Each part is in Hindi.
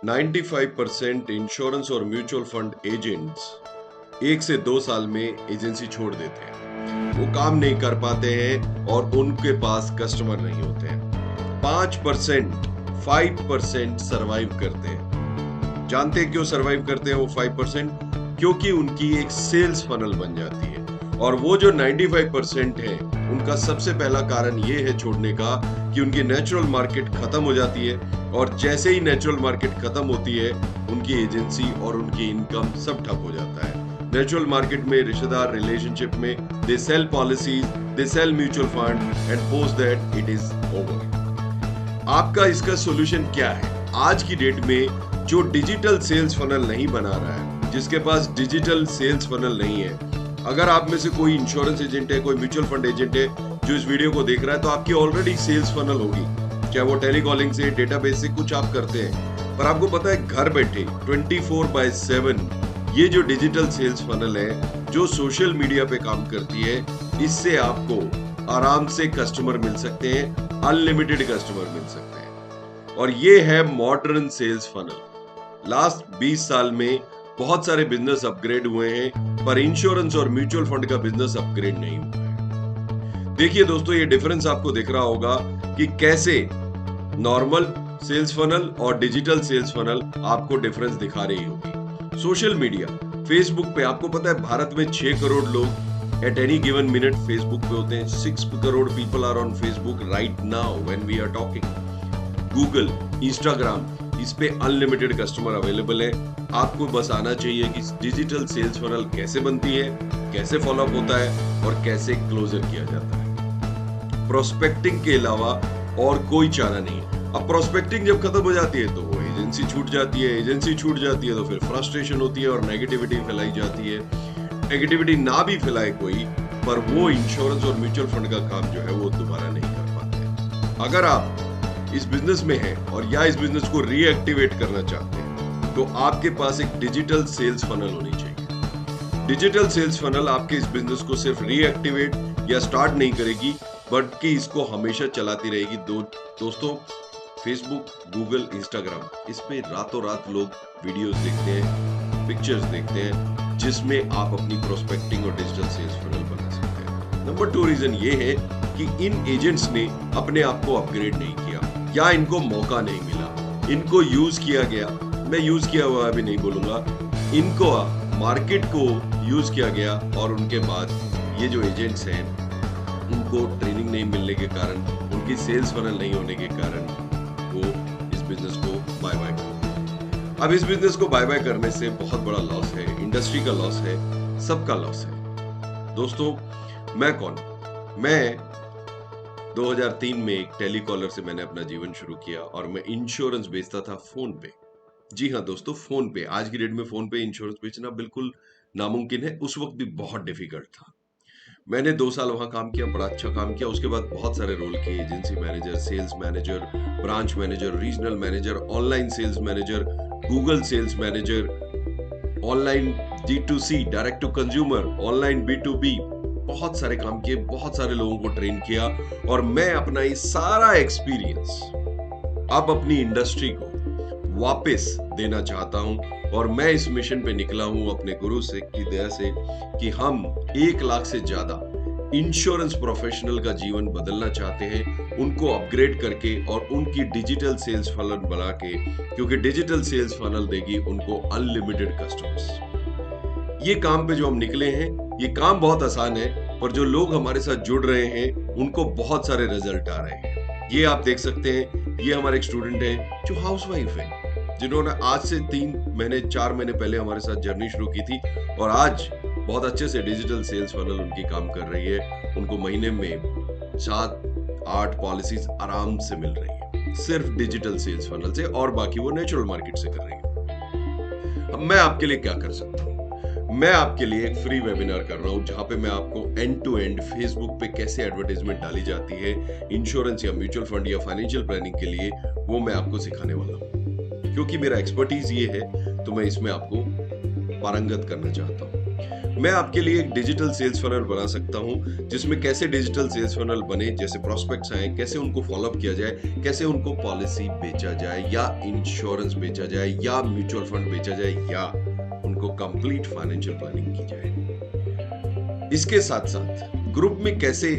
95% इंश्योरेंस और म्यूचुअल फंड एजेंट्स 1 से 2 साल में एजेंसी छोड़ देते हैं। वो काम नहीं कर पाते हैं और उनके पास कस्टमर नहीं होते हैं। 5% सरवाइव करते हैं। जानते हैं क्यों सरवाइव करते हैं वो 5%? क्योंकि उनकी एक सेल्स फनल बन जाती है। और वो जो 95% है, उनका सबसे पहला कारण ये है छोड़ने का कि उनकी नेचुरल मार्केट खत्म हो जाती है। और जैसे ही नेचुरल मार्केट खत्म होती है, उनकी एजेंसी और उनकी इनकम सब ठप हो जाता है। नेचुरल मार्केट में रिश्तेदार रिलेशनशिप में they sell policies, they sell mutual fund and post that it is over. आपका इसका सॉल्यूशन क्या है? आज की डेट में जो डिजिटल सेल्स फनल नहीं बना रहा है, जिसके पास डिजिटल सेल्स फनल नहीं है, अगर आप में से कोई इंश्योरेंस एजेंट है, कोई म्यूचुअल फंड एजेंट है जो इस वीडियो को देख रहा है, तो आपकी ऑलरेडी सेल्स फनल होगी। चाहे वो टेलीकॉलिंग से, डेटाबेस से कुछ आप करते हैं, पर आपको पता है घर बैठे 24/7 ये जो डिजिटल सेल्स फनल है, जो सोशल मीडिया पे काम करती है, इससे आपको आराम से कस्टमर मिल सकते हैं, अनलिमिटेड कस्टमर मिल सकते हैं। और ये है मॉडर्न सेल्स फनल। लास्ट 20 साल में बहुत सारे बिजनेस अपग्रेड हुए हैं, पर इंश्योरेंस और म्यूचुअल फंड का बिजनेस अपग्रेड नहीं हुआ है। देखिए दोस्तों, ये डिफरेंस आपको दिख रहा होगा कि कैसे नॉर्मल सेल्स फनल और डिजिटल सेल्स फनल आपको डिफरेंस दिखा रही होगी। सोशल मीडिया, फेसबुक पे आपको पता है भारत में 6 करोड़ लोग at any given minute Facebook पे होते हैं। 6 crore people are on Facebook right now when we are talking. Google, Instagram, इस पे अनलिमिटेड कस्टमर अवेलेबल है। आपको बस आना चाहिए कि डिजिटल सेल्स फनल कैसे बनती है, कैसे फॉलोअप होता है और कैसे क्लोजर किया जाता है। प्रोस्पेक्टिंग के अलावा और कोई चारा नहीं है। अब प्रोस्पेक्टिंग जब खत्म हो जाती है तो वो एजेंसी छूट जाती है, एजेंसी छूट जाती है तो फिर फ्रस्ट्रेशन होती है और नेगेटिविटी फैलाई जाती है। नेगेटिविटी ना भी फैलाए कोई, पर वो इंश्योरेंस और म्यूचुअल फंड का काम जो है वो दोबारा नहीं कर पाते। अगर आप इस बिजनेस में हैं और या इस बिजनेस को रीएक्टिवेट करना चाहते हैं, तो आपके पास एक डिजिटल सेल्स फनल होनी चाहिए। डिजिटल सेल्स फनल आपके इस बिजनेस को सिर्फ रीएक्टिवेट या स्टार्ट नहीं करेगी, बल्कि इसको हमेशा चलाती रहेगी। दोस्तों, फेसबुक, गूगल, इंस्टाग्राम, इस पे रातों रात लोग वीडियोस देखते हैं, पिक्चर्स देखते हैं, जिसमें आप अपनी प्रोस्पेक्टिंग और डिजिटल सेल्स फनल बना सकते हैं। नंबर 2 रीजन ये है कि इन एजेंट्स ने अपने आप को अपग्रेड नहीं किया या इनको मौका नहीं मिला। इनको यूज किया गया, मैं यूज किया हुआ भी नहीं बोलूंगा, इनको मार्केट को यूज किया गया और उनके बाद ये जो एजेंट्स हैं, उनको ट्रेनिंग नहीं मिलने के कारण, उनकी सेल्स फनल नहीं होने के कारण वो इस बिजनेस को बाय बाय कर। अब इस बिजनेस को बाय बाय करने से बहुत बड़ा लॉस है, इंडस्ट्री का लॉस है, सबका लॉस है। दोस्तों, मैं कौन? मैं 2003 में एक टेलीकॉलर से मैंने अपना जीवन शुरू किया और मैं इंश्योरेंस बेचता था फोन पे। जी हाँ दोस्तों, फोन पे। आज की डेट में फोन पे इंश्योरेंस बेचना बिल्कुल नामुमकिन है, उस वक्त भी बहुत डिफिकल्ट था। मैंने 2 साल वहां काम किया, बड़ा अच्छा काम किया। उसके बाद बहुत सारे रोल किए, agency manager, sales manager, branch manager, regional manager, online sales manager, Google sales manager, online D2C, direct to consumer, online B2B, बहुत सारे काम किए, बहुत सारे लोगों को ट्रेन किया। और मैं अपना ये सारा एक्सपीरियंस अब अपनी इंडस्ट्री को वापस देना चाहता हूं। और मैं इस मिशन पे निकला हूं अपने गुरु से की दया से कि हम 1 लाख से ज्यादा इंश्योरेंस प्रोफेशनल का जीवन बदलना चाहते हैं, उनको अपग्रेड करके और उनकी डिजिटल सेल्स फनल बना के, क्योंकि डिजिटल सेल्स फनल देगी उनको अनलिमिटेड कस्टमर्स। ये काम पे जो हम निकले हैं, ये काम बहुत आसान है, पर जो लोग हमारे साथ जुड़ रहे हैं उनको बहुत सारे रिजल्ट आ रहे हैं। ये आप देख सकते हैं, ये हमारे एक स्टूडेंट है जो हाउसवाइफ है, जिन्होंने आज से 3 महीने 4 महीने पहले हमारे साथ जर्नी शुरू की थी और आज बहुत अच्छे से डिजिटल सेल्स फनल उनकी काम कर रही है। उनको महीने में 7-8 पॉलिसीज आराम से मिल रही है, सिर्फ डिजिटल सेल्स फनल से, और बाकी वो नेचुरल मार्केट से कर रही है। अब मैं आपके लिए क्या कर सकता हूँ? मैं आपके लिए एक फ्री वेबिनार कर रहा हूं, जहां पे मैं आपको एंड टू एंड फेसबुक पे कैसे एडवर्टाइजमेंट डाली जाती है इंश्योरेंस या म्यूचुअल फंड या फाइनेंशियल प्लानिंग के लिए, वो मैं आपको सिखाने वाला हूं। क्योंकि मेरा एक्सपर्टीज ये है, तो मैं इसमें आपको पारंगत करना चाहता हूं। मैं आपके लिए एक डिजिटल सेल्स फनल बना सकता हूं जिसमें कैसे डिजिटल सेल्स फनल बने, जैसे प्रोस्पेक्ट्स आए कैसे उनको फॉलोअप किया जाए, कैसे उनको पॉलिसी बेचा जाए या इंश्योरेंस बेचा जाए या म्यूचुअल फंड बेचा जाए या उनको कंप्लीट फाइनेंशियल प्लानिंग की जाए। इसके साथ साथ ग्रुप में कैसे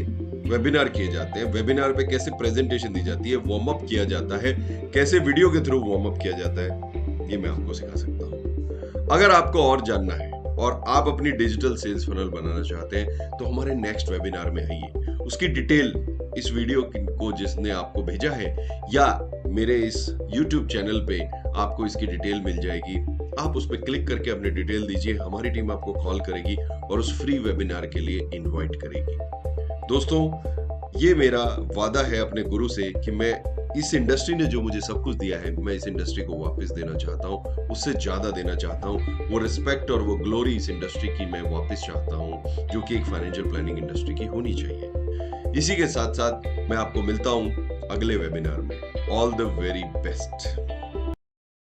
वेबिनार किए जाते हैं, वेबिनार पे कैसे प्रेजेंटेशन दी जाती है, वार्म अप किया जाता है, कैसे वीडियो के थ्रू वार्म अप किया जाता है, ये मैं आपको सिखा सकता हूं। अगर आपको और जानना है और आप अपनी डिजिटल सेल्स फनल बनाना चाहते हैं तो हमारे नेक्स्ट वेबिनार में आइए। उसकी डिटेल इस वीडियो को जिसने आपको भेजा है या मेरे इस YouTube चैनल पे आपको इसकी डिटेल मिल जाएगी। आप उस पर क्लिक करके अपनी डिटेल दीजिए, हमारी टीम आपको कॉल करेगी और उस फ्री वेबिनार के लिए इनवाइट करेगी। दोस्तों, ये मेरा वादा है अपने गुरु से कि मैं इस इंडस्ट्री ने जो मुझे सब कुछ दिया है, मैं इस इंडस्ट्री को वापस देना चाहता हूँ, उससे ज्यादा देना चाहता हूँ। वो रिस्पेक्ट और वो ग्लोरी इस इंडस्ट्री की मैं वापस चाहता हूँ जो कि एक फाइनेंशियल प्लानिंग इंडस्ट्री की होनी चाहिए। इसी के साथ साथ मैं आपको मिलता हूँ अगले वेबिनार में। All the very best.